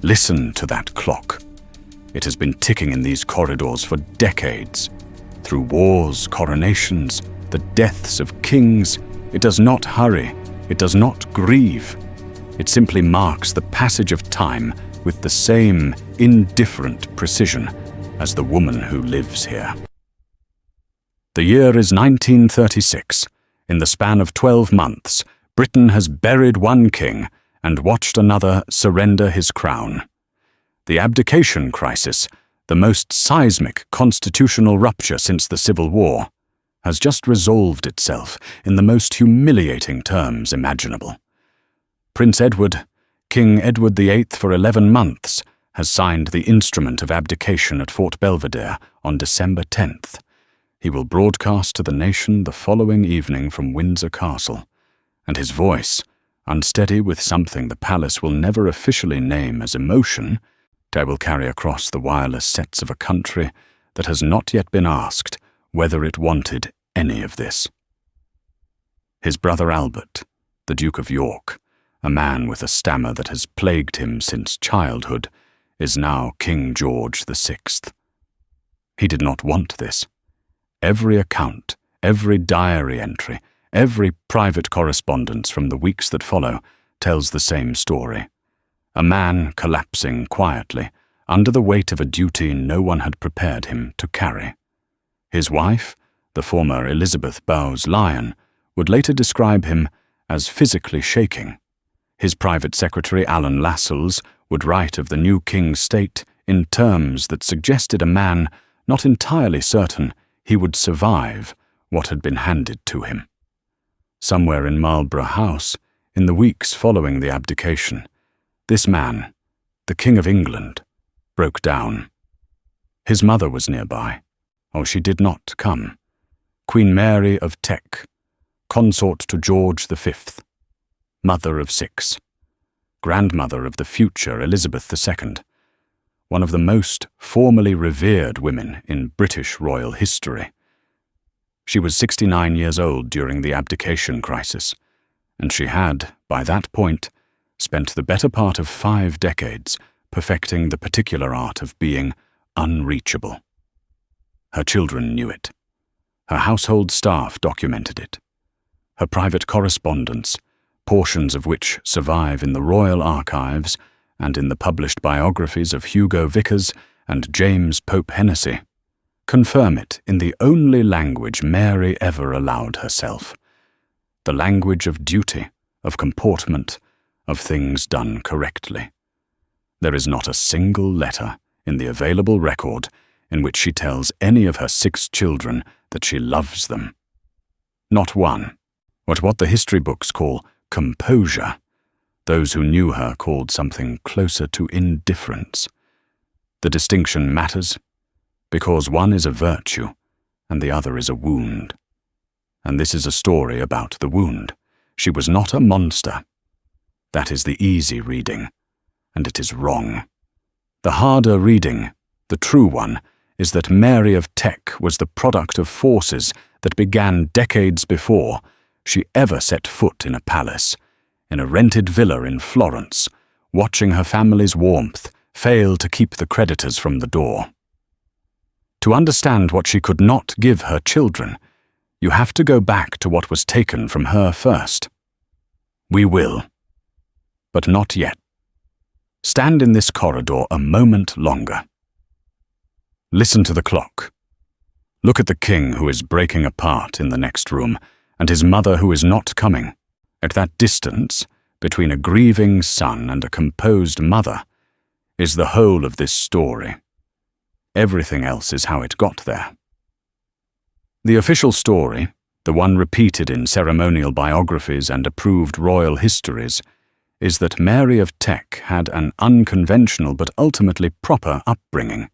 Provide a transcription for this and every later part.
Listen to that clock. It has been ticking in these corridors for decades. Through wars, coronations, the deaths of kings, it does not hurry, it does not grieve. It simply marks the passage of time with the same indifferent precision as the woman who lives here. The year is 1936. In the span of 12 months, Britain has buried one king and watched another surrender his crown. The abdication crisis, the most seismic constitutional rupture since the Civil War, has just resolved itself in the most humiliating terms imaginable. Prince Edward, King Edward VIII for 11 months, has signed the instrument of abdication at Fort Belvedere on December 10th. He will broadcast to the nation the following evening from Windsor Castle, and his voice, unsteady with something the palace will never officially name as emotion, will carry across the wireless sets of a country that has not yet been asked whether it wanted any of this. His brother Albert, the Duke of York, a man with a stammer that has plagued him since childhood, is now King George VI. He did not want this. Every account, every diary entry, every private correspondence from the weeks that follow tells the same story. A man collapsing quietly under the weight of a duty no one had prepared him to carry. His wife, the former Elizabeth Bowes-Lyon, would later describe him as physically shaking. His private secretary Alan Lascelles would write of the new king's state in terms that suggested a man not entirely certain he would survive what had been handed to him. Somewhere in Marlborough House, in the weeks following the abdication, this man, the King of England, broke down. His mother was nearby, or she did not come. Queen Mary of Teck, consort to George V, mother of 6, grandmother of the future Elizabeth II, one of the most formally revered women in British royal history. She was 69 years old during the abdication crisis, and she had, by that point, spent the better part of 5 decades perfecting the particular art of being unreachable. Her children knew it. Her household staff documented it. Her private correspondence, portions of which survive in the royal archives and in the published biographies of Hugo Vickers and James Pope Hennessy, confirm it in the only language Mary ever allowed herself, the language of duty, of comportment, of things done correctly. There is not a single letter in the available record in which she tells any of her 6 children that she loves them. Not one. What the history books call composure, those who knew her called something closer to indifference. The distinction matters because one is a virtue and the other is a wound. And this is a story about the wound. She was not a monster. That is the easy reading, and it is wrong. The harder reading, the true one, is that Mary of Teck was the product of forces that began decades before she ever set foot in a palace, in a rented villa in Florence, watching her family's warmth fail to keep the creditors from the door. To understand what she could not give her children, you have to go back to what was taken from her first. We will. But not yet. Stand in this corridor a moment longer. Listen to the clock. Look at the king who is breaking apart in the next room, and his mother who is not coming. At that distance, between a grieving son and a composed mother, is the whole of this story. Everything else is how it got there. The official story, the one repeated in ceremonial biographies and approved royal histories, is that Mary of Teck had an unconventional but ultimately proper upbringing,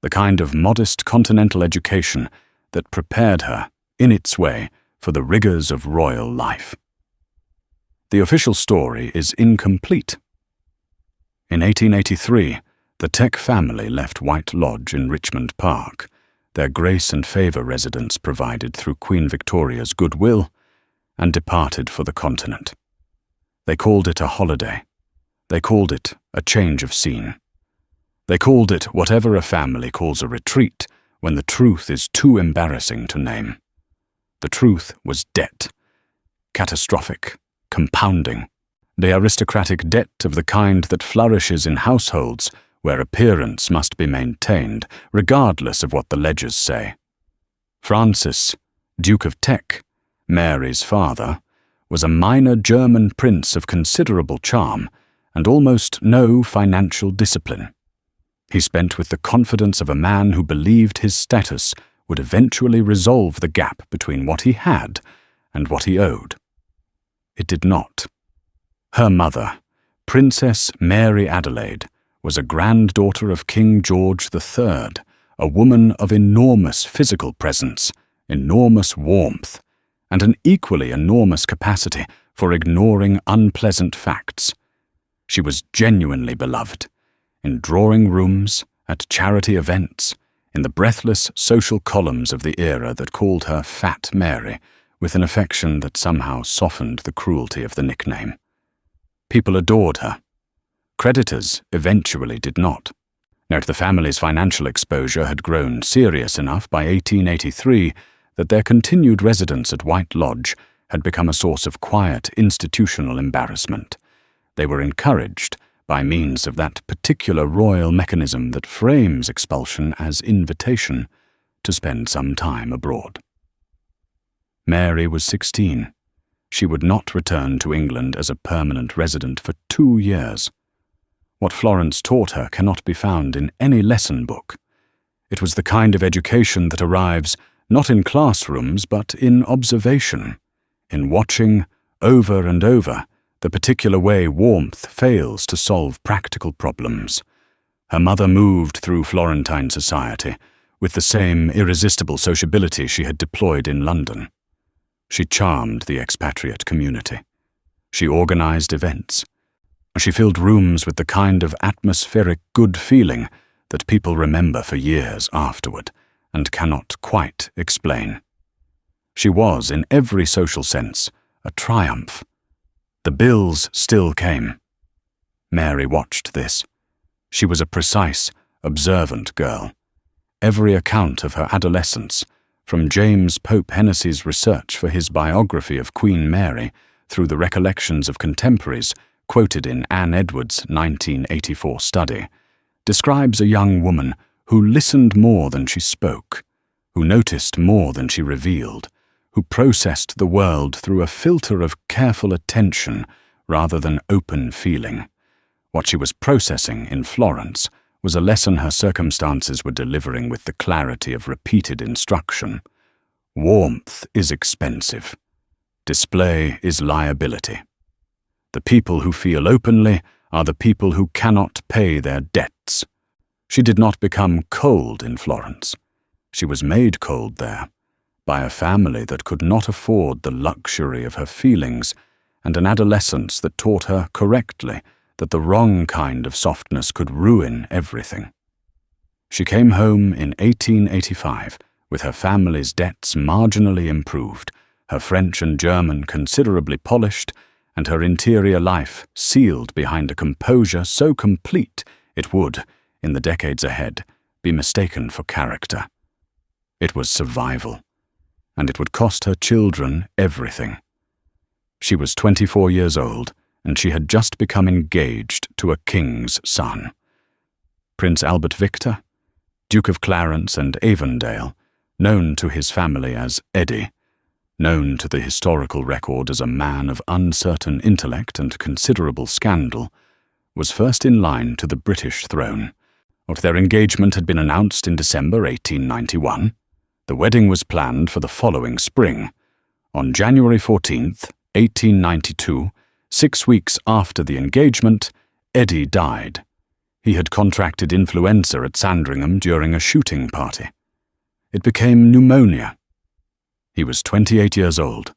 the kind of modest continental education that prepared her, in its way, for the rigors of royal life. The official story is incomplete. In 1883, the Teck family left White Lodge in Richmond Park, their grace and favour residence provided through Queen Victoria's goodwill, and departed for the continent. They called it a holiday, They called it a change of scene. They called it whatever a family calls a retreat when the truth is too embarrassing to name. The truth was debt. Catastrophic, compounding. The aristocratic debt of the kind that flourishes in households where appearance must be maintained, regardless of what the ledgers say. Francis, Duke of Teck, Mary's father, was a minor German prince of considerable charm and almost no financial discipline. He spent with the confidence of a man who believed his status would eventually resolve the gap between what he had and what he owed. It did not. Her mother, Princess Mary Adelaide, was a granddaughter of King George III, a woman of enormous physical presence, enormous warmth, and an equally enormous capacity for ignoring unpleasant facts. She was genuinely beloved, in drawing rooms, at charity events, in the breathless social columns of the era that called her Fat Mary, with an affection that somehow softened the cruelty of the nickname. People adored her. Creditors eventually did not. Note the family's financial exposure had grown serious enough by 1883 that their continued residence at White Lodge had become a source of quiet institutional embarrassment. They were encouraged, by means of that particular royal mechanism that frames expulsion as invitation, to spend some time abroad. Mary was 16. She would not return to England as a permanent resident for 2 years. What Florence taught her cannot be found in any lesson book. It was the kind of education that arrives not in classrooms but in observation, in watching, over and over, the particular way warmth fails to solve practical problems. Her mother moved through Florentine society with the same irresistible sociability she had deployed in London. She charmed the expatriate community. She organized events. She filled rooms with the kind of atmospheric good feeling that people remember for years afterward and cannot quite explain. She was, in every social sense, a triumph. The bills still came. Mary watched this. She was a precise, observant girl. Every account of her adolescence, from James Pope Hennessy's research for his biography of Queen Mary through the recollections of contemporaries quoted in Anne Edwards' 1984 study, describes a young woman who listened more than she spoke, who noticed more than she revealed, who processed the world through a filter of careful attention rather than open feeling. What she was processing in Florence was a lesson her circumstances were delivering with the clarity of repeated instruction. Warmth is expensive. Display is liability. The people who feel openly are the people who cannot pay their debts. She did not become cold in Florence. She was made cold there by a family that could not afford the luxury of her feelings and an adolescence that taught her correctly that the wrong kind of softness could ruin everything. She came home in 1885 with her family's debts marginally improved, her French and German considerably polished, and her interior life sealed behind a composure so complete it would, in the decades ahead, be mistaken for character. It was survival, and it would cost her children everything. She was 24 years old, and she had just become engaged to a king's son. Prince Albert Victor, Duke of Clarence and Avondale, known to his family as Eddie, known to the historical record as a man of uncertain intellect and considerable scandal, was first in line to the British throne. Their engagement had been announced in December 1891. The wedding was planned for the following spring. On January 14th, 1892, 6 weeks after the engagement, Eddie died. He had contracted influenza at Sandringham during a shooting party. It became pneumonia. He was 28 years old.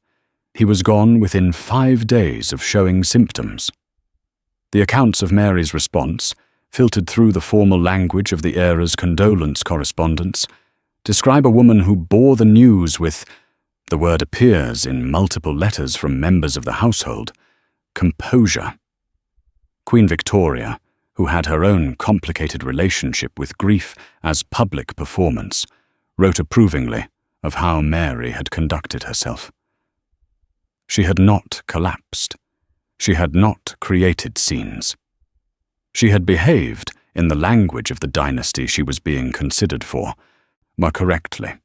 He was gone within 5 days of showing symptoms. The accounts of Mary's response, filtered through the formal language of the era's condolence correspondence, describe a woman who bore the news with, the word appears in multiple letters from members of the household, composure. Queen Victoria, who had her own complicated relationship with grief as public performance, wrote approvingly of how Mary had conducted herself. She had not collapsed. She had not created scenes. She had behaved in the language of the dynasty she was being considered for, more correctly.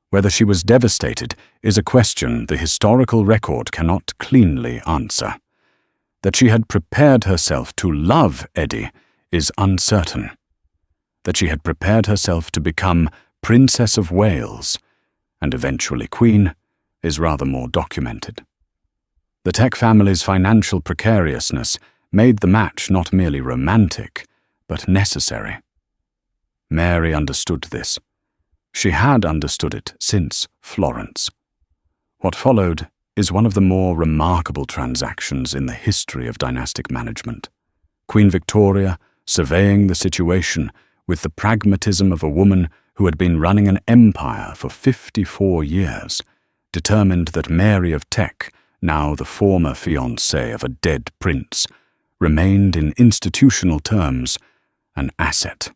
Whether she was devastated is a question the historical record cannot cleanly answer. That she had prepared herself to love Eddie is uncertain. That she had prepared herself to become Princess of Wales, and eventually Queen, is rather more documented. The Teck family's financial precariousness made the match not merely romantic, but necessary. Mary understood this. She had understood it since Florence. What followed is one of the more remarkable transactions in the history of dynastic management. Queen Victoria, surveying the situation with the pragmatism of a woman who had been running an empire for 54 years, determined that Mary of Teck, now the former fiancée of a dead prince, remained in institutional terms an asset.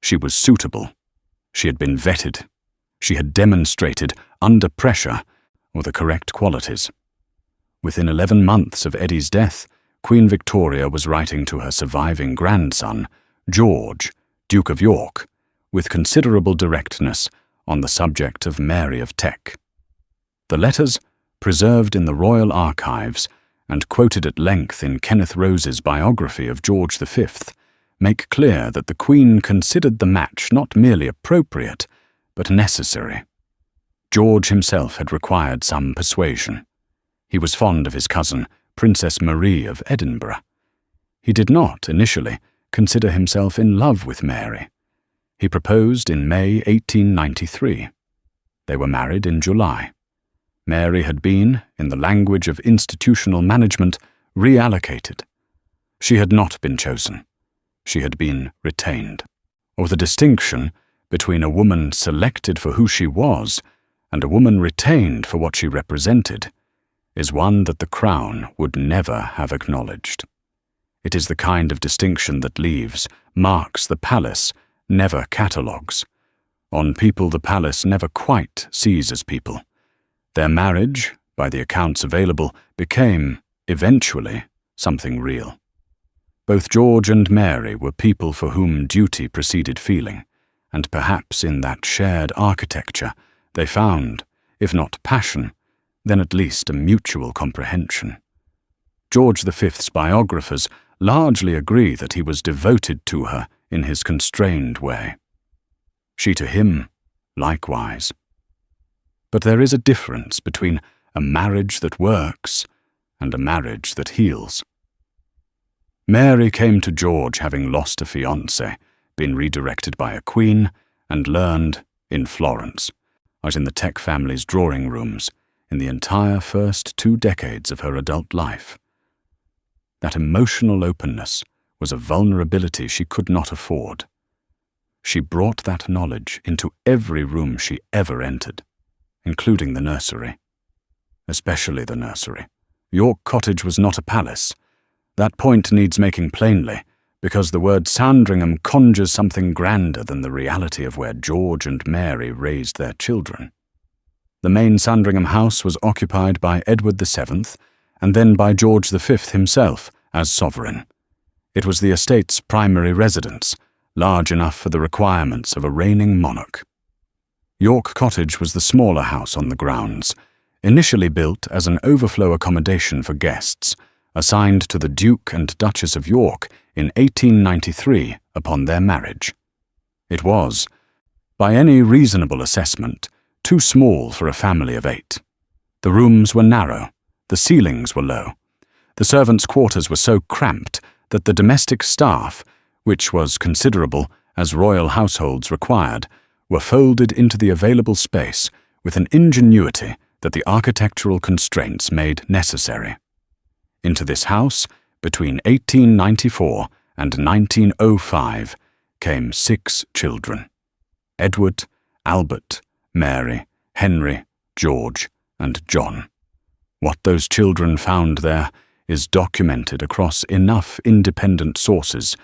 She was suitable. She had been vetted. She had demonstrated, under pressure, or the correct qualities. Within 11 months of Eddie's death, Queen Victoria was writing to her surviving grandson, George, Duke of York, with considerable directness on the subject of Mary of Teck. The letters, preserved in the royal archives and quoted at length in Kenneth Rose's biography of George V, make clear that the Queen considered the match not merely appropriate, but necessary. George himself had required some persuasion. He was fond of his cousin, Princess Marie of Edinburgh. He did not, initially, consider himself in love with Mary. He proposed in May 1893. They were married in July. Mary had been, in the language of institutional management, reallocated. She had not been chosen. She had been retained. Or the distinction between a woman selected for who she was and a woman retained for what she represented is one that the Crown would never have acknowledged. It is the kind of distinction that leaves, marks the palace, never catalogues. On people the palace never quite sees as people. Their marriage, by the accounts available, became, eventually, something real. Both George and Mary were people for whom duty preceded feeling, and perhaps in that shared architecture they found, if not passion, then at least a mutual comprehension. George V's biographers largely agree that he was devoted to her in his constrained way. She to him, likewise. But there is a difference between a marriage that works and a marriage that heals. Mary came to George having lost a fiancé, been redirected by a queen, and learned, in Florence, as in the Teck family's drawing rooms, in the entire first 2 decades of her adult life. That emotional openness was a vulnerability she could not afford. She brought that knowledge into every room she ever entered, including the nursery. Especially the nursery. York Cottage was not a palace. That point needs making plainly, because the word Sandringham conjures something grander than the reality of where George and Mary raised their children. The main Sandringham house was occupied by Edward VII, and then by George V himself as sovereign. It was the estate's primary residence, large enough for the requirements of a reigning monarch. York Cottage was the smaller house on the grounds, initially built as an overflow accommodation for guests, assigned to the Duke and Duchess of York in 1893 upon their marriage. It was, by any reasonable assessment, too small for a family of 8. The rooms were narrow, the ceilings were low. The servants' quarters were so cramped that the domestic staff, which was considerable as royal households required, were folded into the available space with an ingenuity that the architectural constraints made necessary. Into this house, between 1894 and 1905, came 6 children: Edward, Albert, Mary, Henry, George, and John. What those children found there is documented across enough independent sources,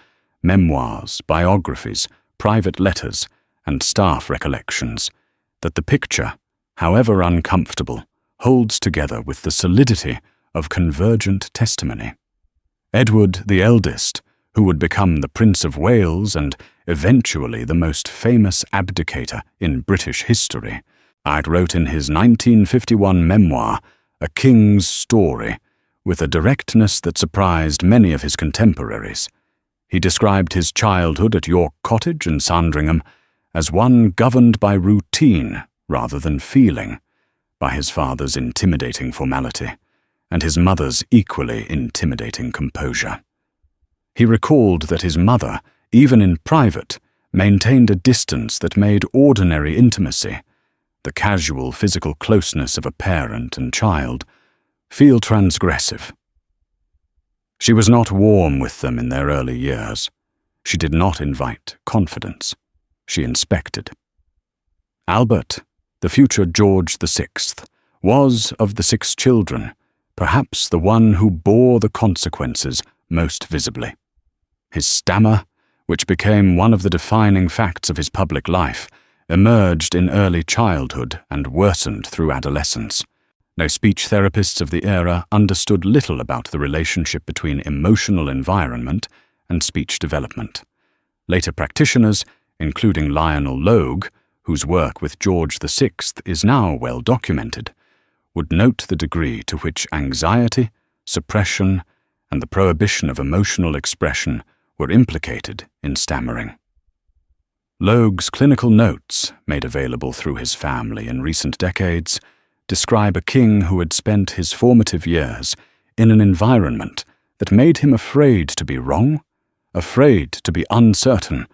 memoirs, biographies, private letters, and staff recollections, that the picture, however uncomfortable, holds together with the solidity of convergent testimony. Edward the eldest, who would become the Prince of Wales and eventually the most famous abdicator in British history, wrote in his 1951 memoir, A King's Story, with a directness that surprised many of his contemporaries. He described his childhood at York Cottage in Sandringham as one governed by routine rather than feeling, by his father's intimidating formality, and his mother's equally intimidating composure. He recalled that his mother, even in private, maintained a distance that made ordinary intimacy, the casual physical closeness of a parent and child, feel transgressive. She was not warm with them in their early years. She did not invite confidence. She inspected. Albert, the future George VI, was, of the 6 children, perhaps the one who bore the consequences most visibly. His stammer, which became one of the defining facts of his public life, emerged in early childhood and worsened through adolescence. No speech therapists of the era understood little about the relationship between emotional environment and speech development. Later practitioners, including Lionel Logue, whose work with George VI is now well documented, would note the degree to which anxiety, suppression, and the prohibition of emotional expression were implicated in stammering. Logue's clinical notes, made available through his family in recent decades, describe a king who had spent his formative years in an environment that made him afraid to be wrong, afraid to be uncertain,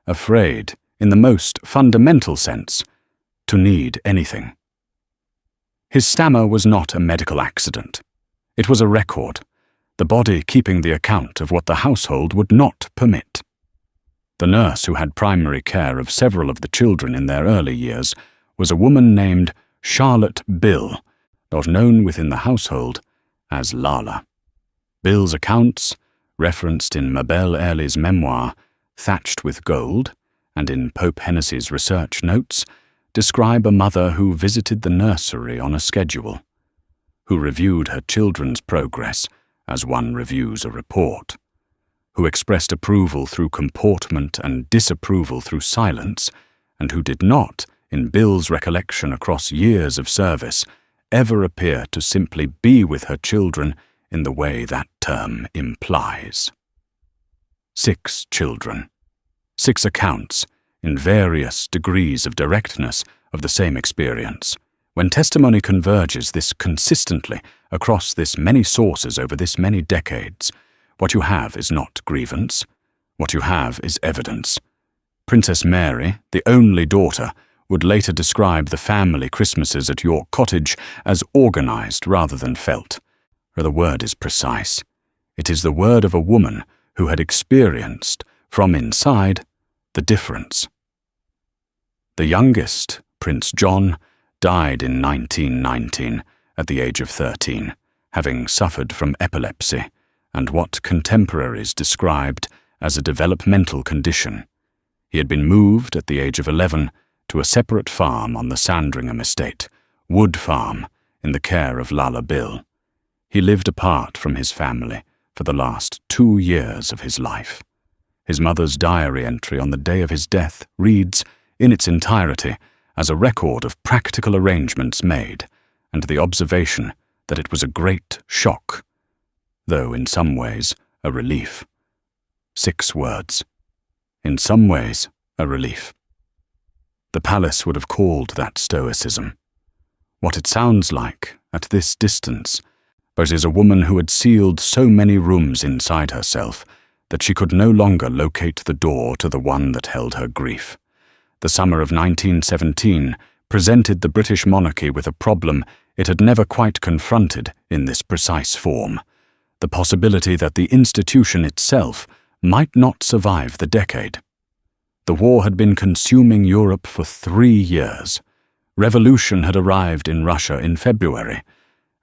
afraid, in the most fundamental sense, to need anything. His stammer was not a medical accident. It was a record, the body keeping the account of what the household would not permit. The nurse who had primary care of several of the children in their early years was a woman named Charlotte Bill, not known within the household as Lala. Bill's accounts, referenced in Mabel Airley's memoir, Thatched with Gold, and in Pope Hennessy's research notes, describe a mother who visited the nursery on a schedule, who reviewed her children's progress as one reviews a report, who expressed approval through comportment and disapproval through silence, and who did not, in Bill's recollection across years of service, ever appear to simply be with her children in the way that term implies. 6 children, 6 accounts, in various degrees of directness of the same experience. When testimony converges this consistently across this many sources over this many decades, what you have is not grievance. What you have is evidence. Princess Mary, the only daughter, would later describe the family Christmases at York Cottage as organized rather than felt. For the word is precise. It is the word of a woman who had experienced, from inside, the difference. The youngest, Prince John, died in 1919 at the age of 13, having suffered from epilepsy and what contemporaries described as a developmental condition. He had been moved at the age of 11 to a separate farm on the Sandringham estate, Wood Farm, in the care of Lala Bill. He lived apart from his family for the last 2 years of his life. His mother's diary entry on the day of his death reads, in its entirety, as a record of practical arrangements made and the observation that it was a great shock, though in some ways a relief. 6 words. In some ways, a relief. The palace would have called that stoicism. What it sounds like, at this distance, but is a woman who had sealed so many rooms inside herself that she could no longer locate the door to the one that held her grief. The summer of 1917 presented the British monarchy with a problem it had never quite confronted in this precise form: the possibility that the institution itself might not survive the decade. The war had been consuming Europe for 3 years. Revolution had arrived in Russia in February,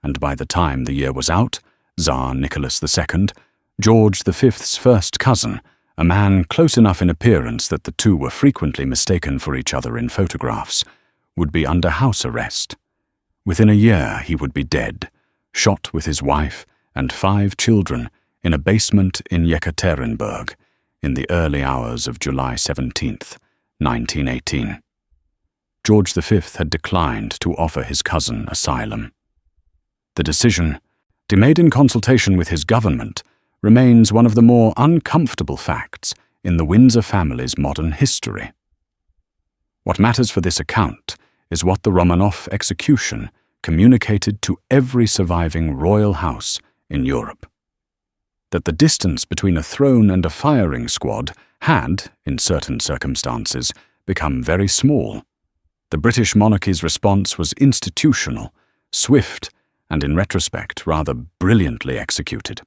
and by the time the year was out, Tsar Nicholas II, George V's first cousin, a man close enough in appearance that the two were frequently mistaken for each other in photographs, would be under house arrest. Within a year he would be dead, shot with his wife and 5 children in a basement in Yekaterinburg in the early hours of July 17, 1918. George V had declined to offer his cousin asylum. The decision, made in consultation with his government, remains one of the more uncomfortable facts in the Windsor family's modern history. What matters for this account is what the Romanov execution communicated to every surviving royal house in Europe. That the distance between a throne and a firing squad had, in certain circumstances, become very small. The British monarchy's response was institutional, swift, and in retrospect rather brilliantly executed.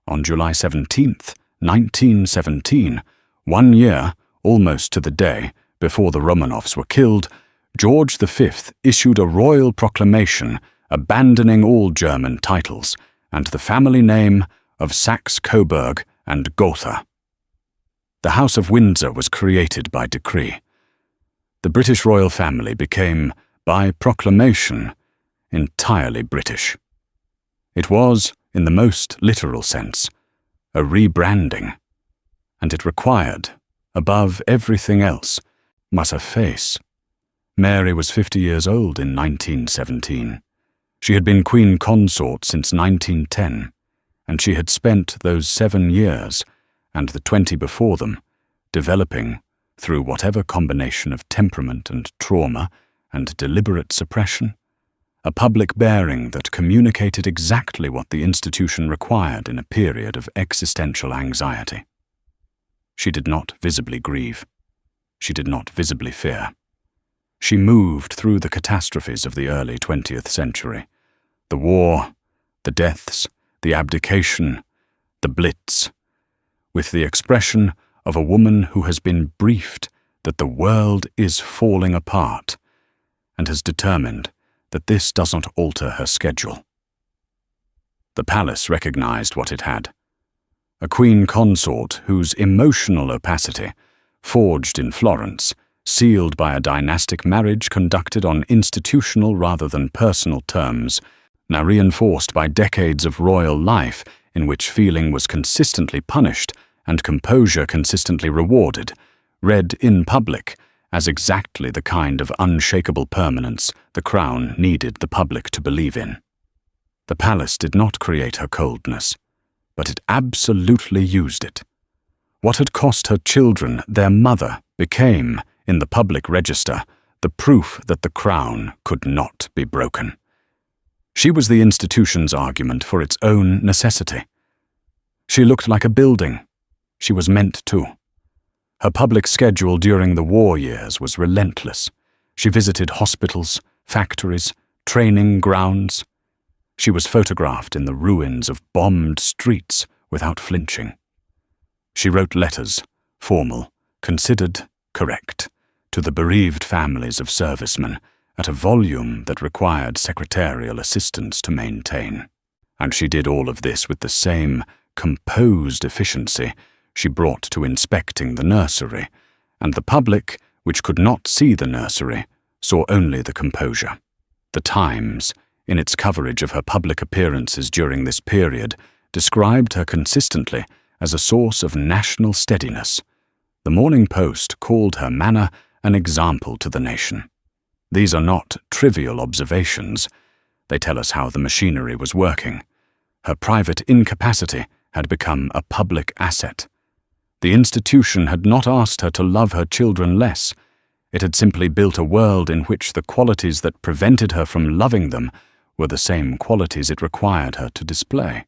On July 17, 1917, 1 year, almost to the day, before the Romanovs were killed, George V issued a royal proclamation abandoning all German titles and the family name of Saxe-Coburg and Gotha. The House of Windsor was created by decree. The British royal family became, by proclamation, entirely British. It was, in the most literal sense, a rebranding, and it required, above everything else, must a face. Mary was 50 years old in 1917. She had been Queen Consort since 1910, and she had spent those 7 years, and the 20 before them, developing, through whatever combination of temperament and trauma and deliberate suppression, a public bearing that communicated exactly what the institution required in a period of existential anxiety. She did not visibly grieve. She did not visibly fear. She moved through the catastrophes of the early 20th century, the war, the deaths, the abdication, the Blitz, with the expression of a woman who has been briefed that the world is falling apart and has determined that this does not alter her schedule. The palace recognized what it had. A queen consort whose emotional opacity, forged in Florence, sealed by a dynastic marriage conducted on institutional rather than personal terms, now reinforced by decades of royal life in which feeling was consistently punished and composure consistently rewarded, read in public as exactly the kind of unshakable permanence the crown needed the public to believe in. The palace did not create her coldness, but it absolutely used it. What had cost her children their mother became, in the public register, the proof that the crown could not be broken. She was the institution's argument for its own necessity. She looked like a building. She was meant to. Her public schedule during the war years was relentless. She visited hospitals, factories, training grounds. She was photographed in the ruins of bombed streets without flinching. She wrote letters, formal, considered correct, to the bereaved families of servicemen at a volume that required secretarial assistance to maintain. And she did all of this with the same composed efficiency she brought to inspecting the nursery, and the public, which could not see the nursery, saw only the composure. The Times, in its coverage of her public appearances during this period, described her consistently as a source of national steadiness. The Morning Post called her manner an example to the nation. These are not trivial observations. They tell us how the machinery was working. Her private incapacity had become a public asset. The institution had not asked her to love her children less. It had simply built a world in which the qualities that prevented her from loving them were the same qualities it required her to display.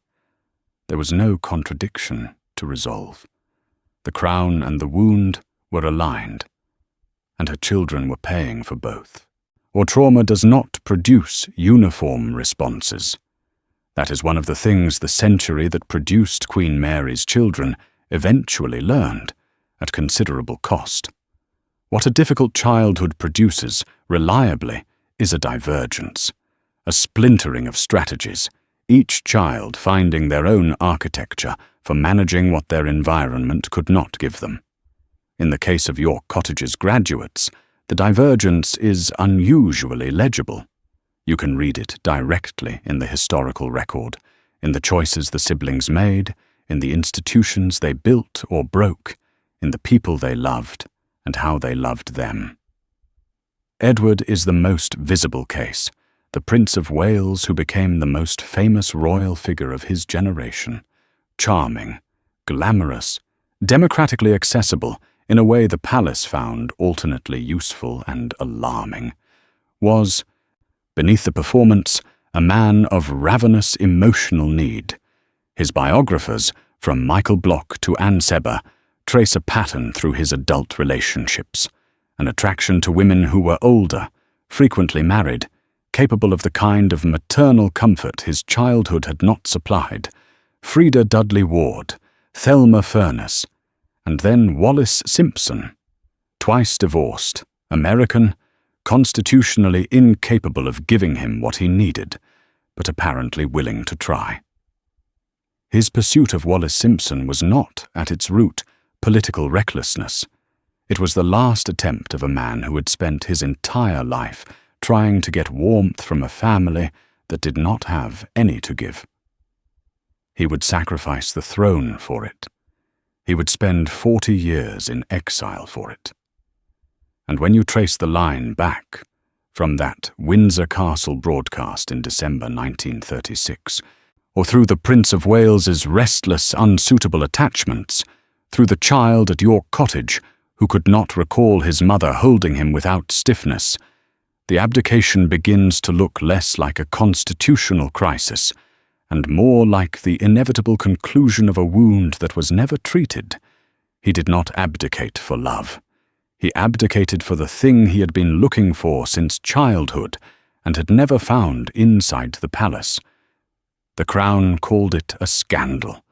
There was no contradiction to resolve. The crown and the wound were aligned, and her children were paying for both. Or trauma does not produce uniform responses. That is one of the things the century that produced Queen Mary's children eventually learned, at considerable cost. What a difficult childhood produces, reliably, is a divergence, a splintering of strategies, each child finding their own architecture for managing what their environment could not give them. In the case of York Cottage's graduates, the divergence is unusually legible. You can read it directly in the historical record, in the choices the siblings made, in the institutions they built or broke, in the people they loved, and how they loved them. Edward is the most visible case, the Prince of Wales who became the most famous royal figure of his generation. Charming, glamorous, democratically accessible in a way the palace found alternately useful and alarming, was, beneath the performance, a man of ravenous emotional need. His biographers, from Michael Bloch to Anne Sebba, trace a pattern through his adult relationships, an attraction to women who were older, frequently married, capable of the kind of maternal comfort his childhood had not supplied. Frida Dudley Ward, Thelma Furness, and then Wallis Simpson, twice divorced, American, constitutionally incapable of giving him what he needed, but apparently willing to try. His pursuit of Wallis Simpson was not, at its root, political recklessness. It was the last attempt of a man who had spent his entire life trying to get warmth from a family that did not have any to give. He would sacrifice the throne for it. He would spend 40 years in exile for it. And when you trace the line back from that Windsor Castle broadcast in December 1936, or through the Prince of Wales's restless, unsuitable attachments, through the child at York Cottage who could not recall his mother holding him without stiffness, the abdication begins to look less like a constitutional crisis and more like the inevitable conclusion of a wound that was never treated. He did not abdicate for love. He abdicated for the thing he had been looking for since childhood and had never found inside the palace. The Crown called it a scandal.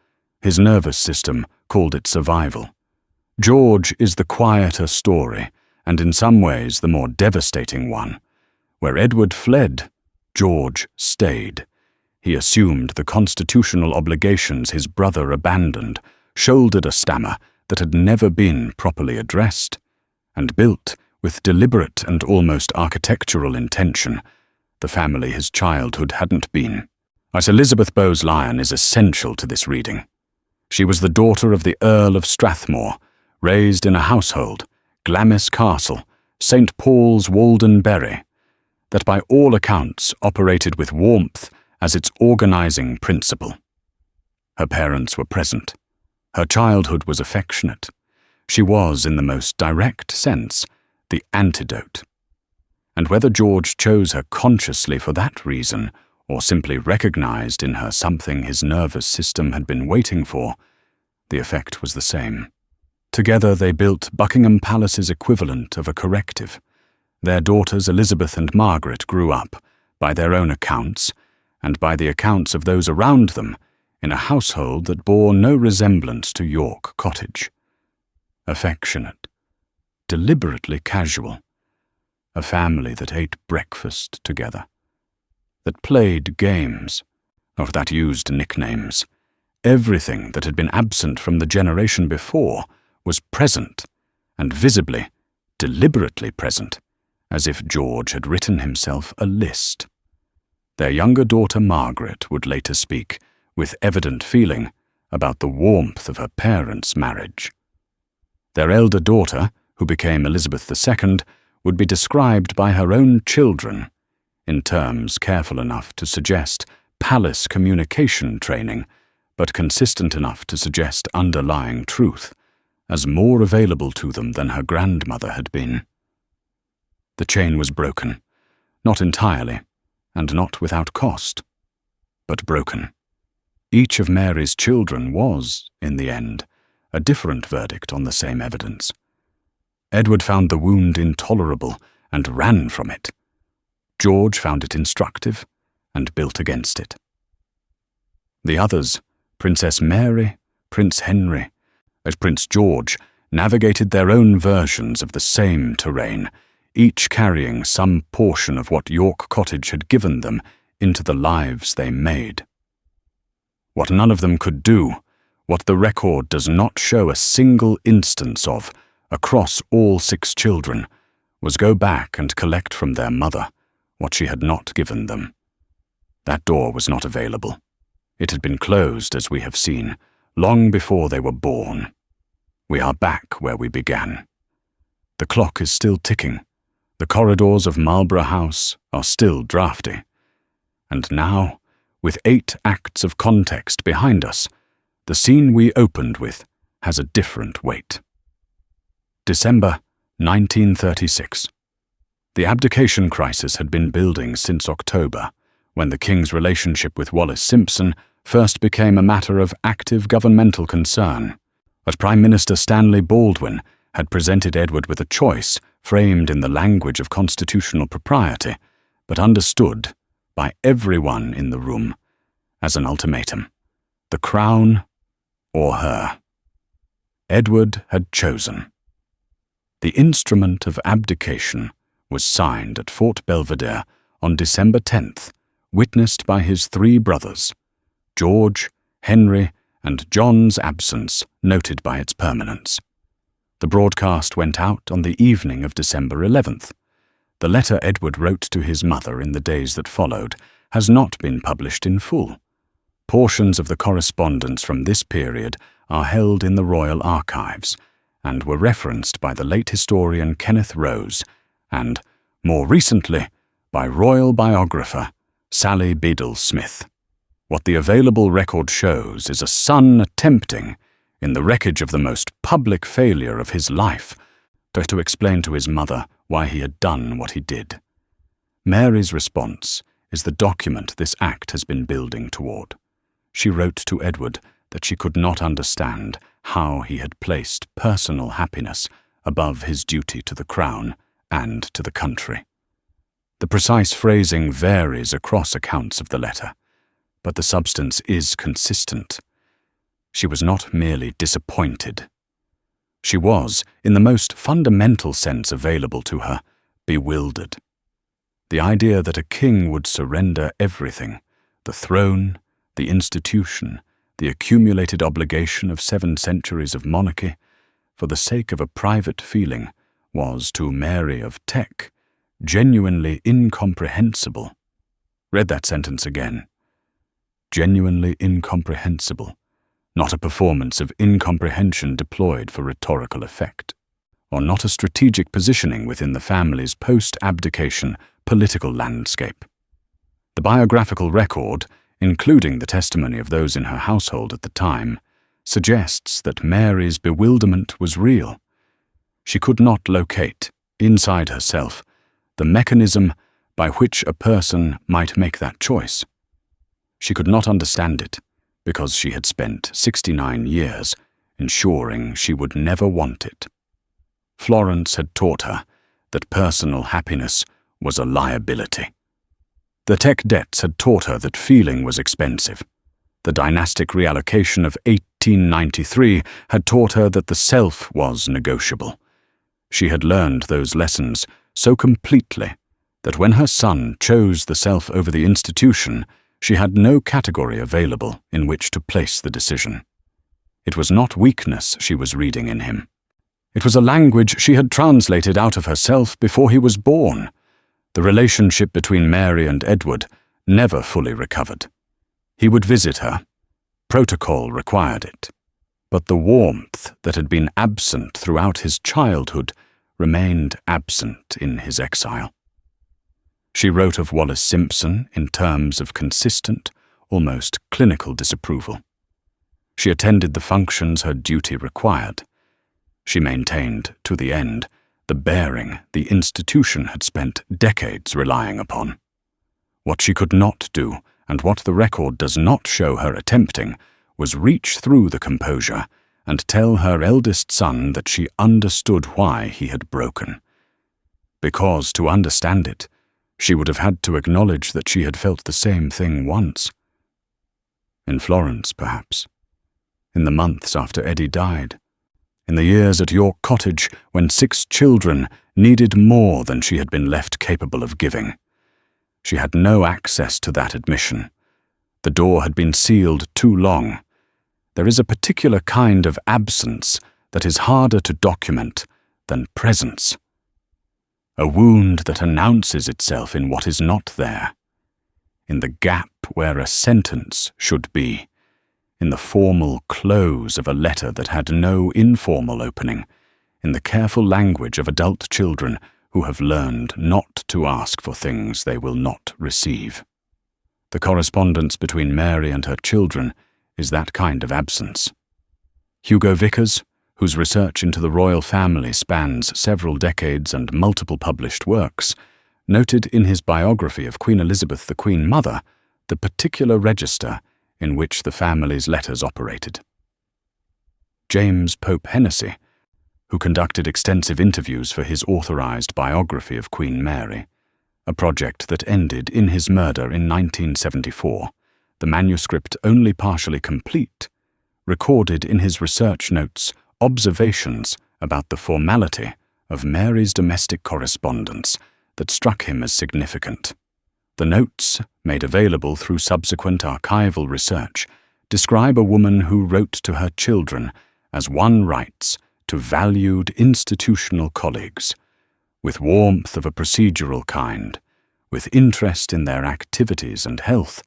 His nervous system called it survival. George is the quieter story, and in some ways the more devastating one. Where Edward fled, George stayed. He assumed the constitutional obligations his brother abandoned, shouldered a stammer that had never been properly addressed, and built, with deliberate and almost architectural intention, the family his childhood hadn't been. Miss Elizabeth Bowes-Lyon is essential to this reading. She was the daughter of the Earl of Strathmore, raised in a household, Glamis Castle, St. Paul's Walden Bury, that by all accounts operated with warmth as its organizing principle. Her parents were present. Her childhood was affectionate. She was, in the most direct sense, the antidote. And whether George chose her consciously for that reason, or simply recognized in her something his nervous system had been waiting for, the effect was the same. Together they built Buckingham Palace's equivalent of a corrective. Their daughters Elizabeth and Margaret grew up, by their own accounts, and by the accounts of those around them, in a household that bore no resemblance to York Cottage. Affectionate, deliberately casual, a family that ate breakfast together, that played games, or that used nicknames. Everything that had been absent from the generation before was present, and visibly, deliberately present, as if George had written himself a list. Their younger daughter Margaret would later speak, with evident feeling, about the warmth of her parents' marriage. Their elder daughter, who became Elizabeth II, would be described by her own children, in terms careful enough to suggest palace communication training, but consistent enough to suggest underlying truth, as more available to them than her grandmother had been. The chain was broken, not entirely, and not without cost, but broken. Each of Mary's children was, in the end, a different verdict on the same evidence. Edward found the wound intolerable and ran from it. George found it instructive and built against it. The others, Princess Mary, Prince Henry, and Prince George, navigated their own versions of the same terrain, each carrying some portion of what York Cottage had given them into the lives they made. What none of them could do, what the record does not show a single instance of across all 6 children, was go back and collect from their mother what she had not given them. That door was not available. It had been closed, as we have seen, long before they were born. We are back where we began. The clock is still ticking. The corridors of Marlborough House are still draughty. And now, with 8 acts of context behind us, the scene we opened with has a different weight. December 1936. The abdication crisis had been building since October, when the King's relationship with Wallis Simpson first became a matter of active governmental concern. But Prime Minister Stanley Baldwin had presented Edward with a choice framed in the language of constitutional propriety, but understood by everyone in the room as an ultimatum: the crown or her. Edward had chosen. The instrument of abdication was signed at Fort Belvedere on December 10th, witnessed by his 3 brothers, George, Henry, and John's absence noted by its permanence. The broadcast went out on the evening of December 11th. The letter Edward wrote to his mother in the days that followed has not been published in full. Portions of the correspondence from this period are held in the Royal Archives and were referenced by the late historian Kenneth Rose and, more recently, by royal biographer Sally Bedell-Smith. What the available record shows is a son attempting, in the wreckage of the most public failure of his life, to explain to his mother why he had done what he did. Mary's response is the document this act has been building toward. She wrote to Edward that she could not understand how he had placed personal happiness above his duty to the crown and to the country. The precise phrasing varies across accounts of the letter, but the substance is consistent. She was not merely disappointed. She was, in the most fundamental sense available to her, bewildered. The idea that a king would surrender everything, the throne, the institution, the accumulated obligation of 7 centuries of monarchy, for the sake of a private feeling, was, to Mary of Teck, genuinely incomprehensible. Read that sentence again. Genuinely incomprehensible, not a performance of incomprehension deployed for rhetorical effect, or not a strategic positioning within the family's post-abdication political landscape. The biographical record, including the testimony of those in her household at the time, suggests that Mary's bewilderment was real. She could not locate, inside herself, the mechanism by which a person might make that choice. She could not understand it, because she had spent 69 years ensuring she would never want it. Florence had taught her that personal happiness was a liability. The Teck debts had taught her that feeling was expensive. The dynastic reallocation of 1893 had taught her that the self was negotiable. She had learned those lessons so completely that when her son chose the self over the institution, she had no category available in which to place the decision. It was not weakness she was reading in him. It was a language she had translated out of herself before he was born. The relationship between Mary and Edward never fully recovered. He would visit her. Protocol required it. But the warmth that had been absent throughout his childhood remained absent in his exile. She wrote of Wallis Simpson in terms of consistent, almost clinical disapproval. She attended the functions her duty required. She maintained, to the end, the bearing the institution had spent decades relying upon. What she could not do, and what the record does not show her attempting, was reach through the composure and tell her eldest son that she understood why he had broken. Because to understand it, she would have had to acknowledge that she had felt the same thing once. In Florence, perhaps. In the months after Eddie died. In the years at York Cottage when 6 children needed more than she had been left capable of giving. She had no access to that admission, The door had been sealed too long. There is a particular kind of absence that is harder to document than presence. A wound that announces itself in what is not there, in the gap where a sentence should be, in the formal close of a letter that had no informal opening, in the careful language of adult children who have learned not to ask for things they will not receive. The correspondence between Mary and her children is that kind of absence. Hugo Vickers, whose research into the royal family spans several decades and multiple published works, noted in his biography of Queen Elizabeth, the Queen Mother, the particular register in which the family's letters operated. James Pope Hennessy, who conducted extensive interviews for his authorized biography of Queen Mary, a project that ended in his murder in 1974, the manuscript only partially complete, recorded in his research notes observations about the formality of Mary's domestic correspondence that struck him as significant. The notes, made available through subsequent archival research, describe a woman who wrote to her children as one writes to valued institutional colleagues, with warmth of a procedural kind, with interest in their activities and health,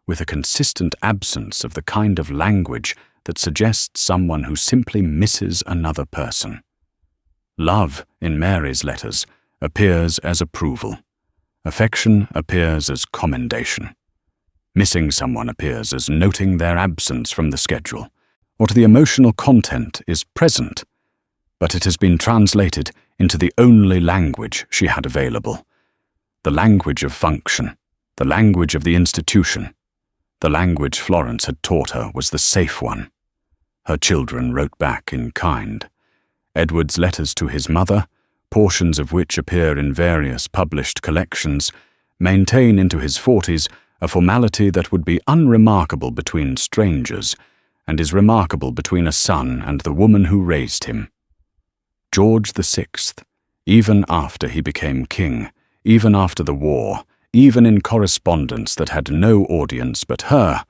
with a consistent absence of the kind of language that suggests someone who simply misses another person. Love, in Mary's letters, appears as approval. Affection appears as commendation. Missing someone appears as noting their absence from the schedule. What the emotional content is present, but it has been translated into the only language she had available. The language of function, the language of the institution. The language Florence had taught her was the safe one. Her children wrote back in kind. Edward's letters to his mother, portions of which appear in various published collections, maintain into his 40s a formality that would be unremarkable between strangers, and is remarkable between a son and the woman who raised him. George VI, even after he became king, even after the war, even in correspondence that had no audience but her,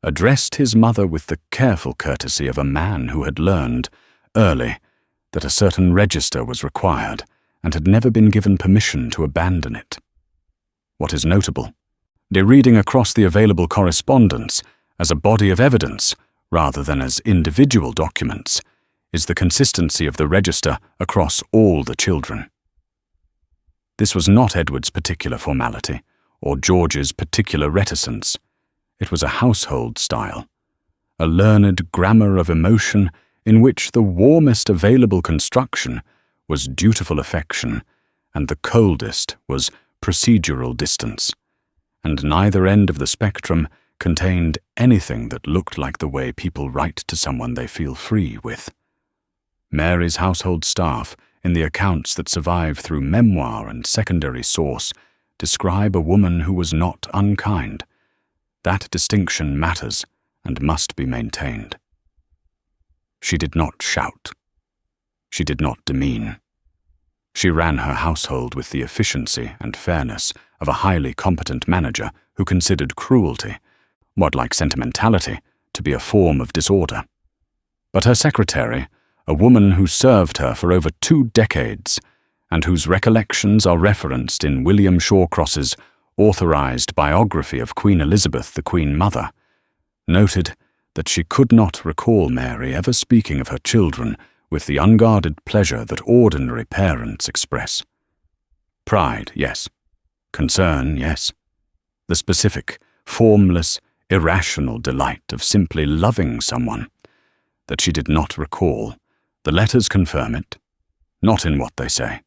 addressed his mother with the careful courtesy of a man who had learned, early, that a certain register was required and had never been given permission to abandon it. What is notable, the reading across the available correspondence as a body of evidence rather than as individual documents is the consistency of the register across all the children. This was not Edward's particular formality or George's particular reticence. It was a household style, a learned grammar of emotion in which the warmest available construction was dutiful affection and the coldest was procedural distance, and neither end of the spectrum contained anything that looked like the way people write to someone they feel free with. Mary's household staff, in the accounts that survive through memoir and secondary source, describe a woman who was not unkind. That distinction matters and must be maintained. She did not shout. She did not demean. She ran her household with the efficiency and fairness of a highly competent manager who considered cruelty, what like sentimentality, to be a form of disorder. But her secretary, a woman who served her for over 2 decades, and whose recollections are referenced in William Shawcross's authorized biography of Queen Elizabeth, the Queen Mother, noted that she could not recall Mary ever speaking of her children with the unguarded pleasure that ordinary parents express. Pride, yes. Concern, yes. The specific, formless, irrational delight of simply loving someone that she did not recall. The letters confirm it, not in what they say,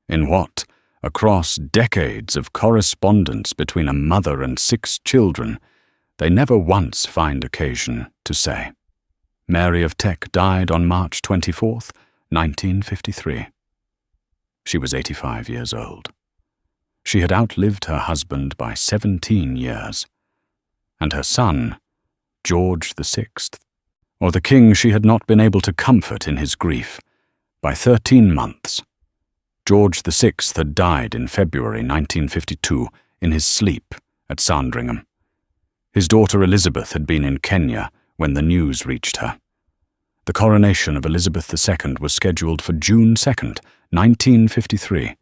in what, across decades of correspondence between a mother and 6 children, they never once find occasion to say. Mary of Teck died on March 24, 1953. She was 85 years old. She had outlived her husband by 17 years, and her son, George VI, or the king she had not been able to comfort in his grief, by 13 months. George VI had died in February 1952 in his sleep at Sandringham. His daughter Elizabeth had been in Kenya when the news reached her. The coronation of Elizabeth II was scheduled for June 2nd, 1953.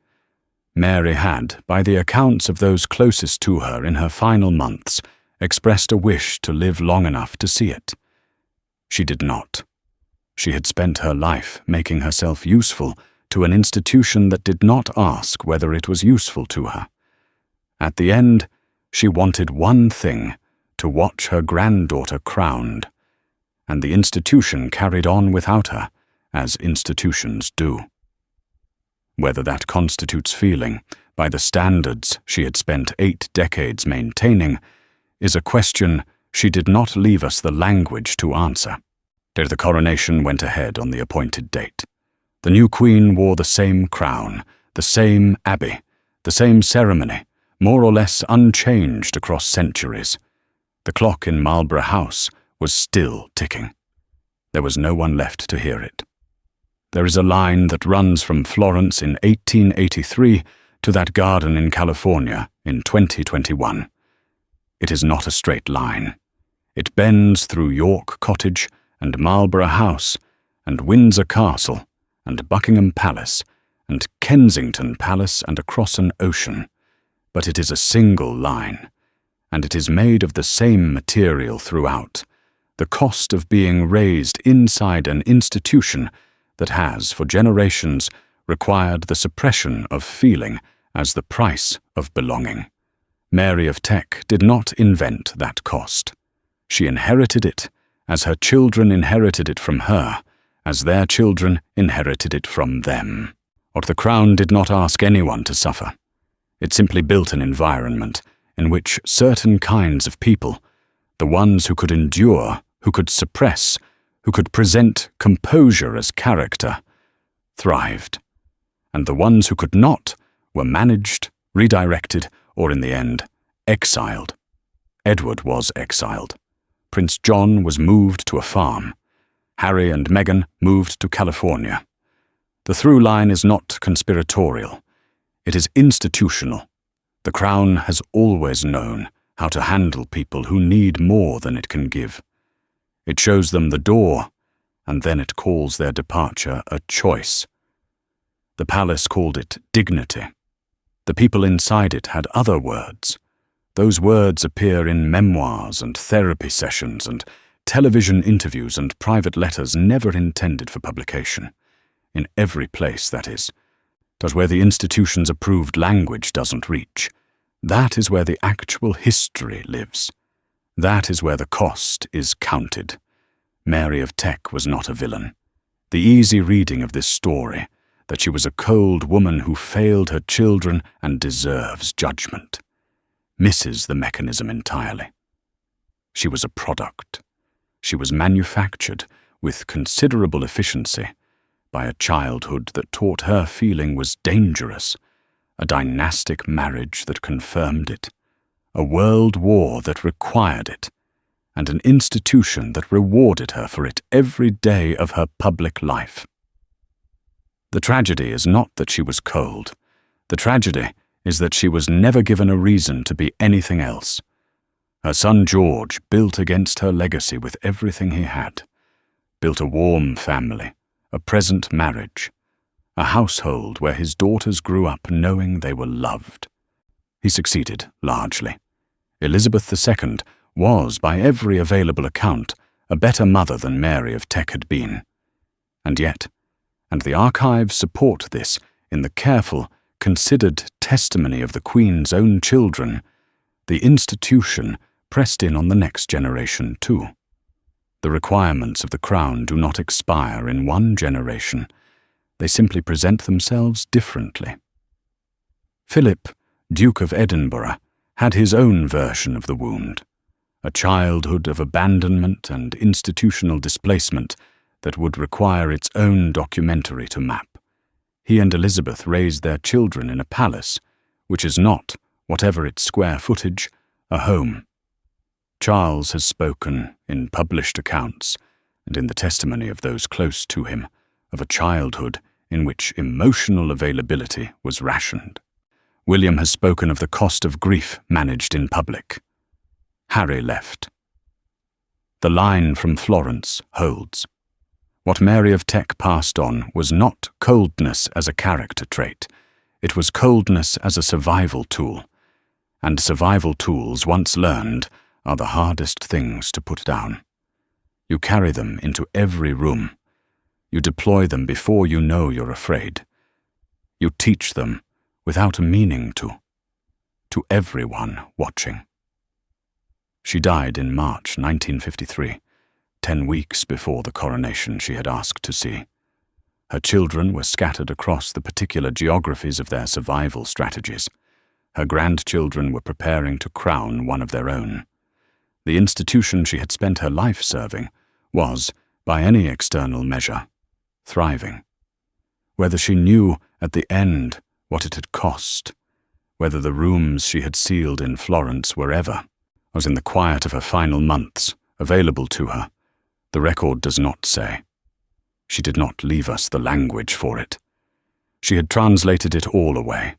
Mary had, by the accounts of those closest to her in her final months, expressed a wish to live long enough to see it. She did not. She had spent her life making herself useful to an institution that did not ask whether it was useful to her. At the end, she wanted one thing: to watch her granddaughter crowned. And the institution carried on without her, as institutions do. Whether that constitutes feeling, by the standards she had spent 8 decades maintaining, is a question she did not leave us the language to answer. The coronation went ahead on the appointed date. The new queen wore the same crown, the same abbey, the same ceremony, more or less unchanged across centuries. The clock in Marlborough House was still ticking. There was no one left to hear it. There is a line that runs from Florence in 1883 to that garden in California in 2021. It is not a straight line. It bends through York Cottage and Marlborough House and Windsor Castle and Buckingham Palace and Kensington Palace and across an ocean. But it is a single line, and it is made of the same material throughout, the cost of being raised inside an institution that has, for generations, required the suppression of feeling as the price of belonging. Mary of Teck did not invent that cost. She inherited it, as her children inherited it from her, as their children inherited it from them. But the crown did not ask anyone to suffer. It simply built an environment in which certain kinds of people, the ones who could endure, who could suppress, who could present composure as character, thrived, and the ones who could not were managed, redirected, or in the end, exiled. Edward was exiled. Prince John was moved to a farm. Harry and Meghan moved to California. The through line is not conspiratorial. It is institutional. The Crown has always known how to handle people who need more than it can give. It shows them the door, and then it calls their departure a choice. The palace called it dignity. The people inside it had other words. Those words appear in memoirs and therapy sessions and television interviews and private letters never intended for publication. In every place, that is. But where the institution's approved language doesn't reach, that is where the actual history lives. That is where the cost is counted. Mary of Teck was not a villain. The easy reading of this story, that she was a cold woman who failed her children and deserves judgment, misses the mechanism entirely. She was a product. She was manufactured with considerable efficiency by a childhood that taught her feeling was dangerous, a dynastic marriage that confirmed it, a world war that required it, and an institution that rewarded her for it every day of her public life. The tragedy is not that she was cold. The tragedy is that she was never given a reason to be anything else. Her son George built against her legacy with everything he had, built a warm family, a present marriage, a household where his daughters grew up knowing they were loved. He succeeded, largely. Elizabeth II was, by every available account, a better mother than Mary of Teck had been. And yet, and the archives support this in the careful, considered testimony of the Queen's own children, the institution pressed in on the next generation too. The requirements of the Crown do not expire in one generation. They simply present themselves differently. Philip, Duke of Edinburgh, had his own version of the wound, a childhood of abandonment and institutional displacement that would require its own documentary to map. He and Elizabeth raised their children in a palace, which is not, whatever its square footage, a home. Charles has spoken, in published accounts, and in the testimony of those close to him, of a childhood in which emotional availability was rationed. William has spoken of the cost of grief managed in public. Harry left. The line from Florence holds. What Mary of Teck passed on was not coldness as a character trait. It was coldness as a survival tool. And survival tools, once learned, are the hardest things to put down. You carry them into every room. You deploy them before you know you're afraid. You teach them without a meaning to everyone watching. She died in March 1953, 10 weeks before the coronation she had asked to see. Her children were scattered across the particular geographies of their survival strategies. Her grandchildren were preparing to crown one of their own. The institution she had spent her life serving was, by any external measure, thriving. Whether she knew at the end what it had cost, whether the rooms she had sealed in Florence were ever, as in the quiet of her final months, available to her, the record does not say. She did not leave us the language for it. She had translated it all away.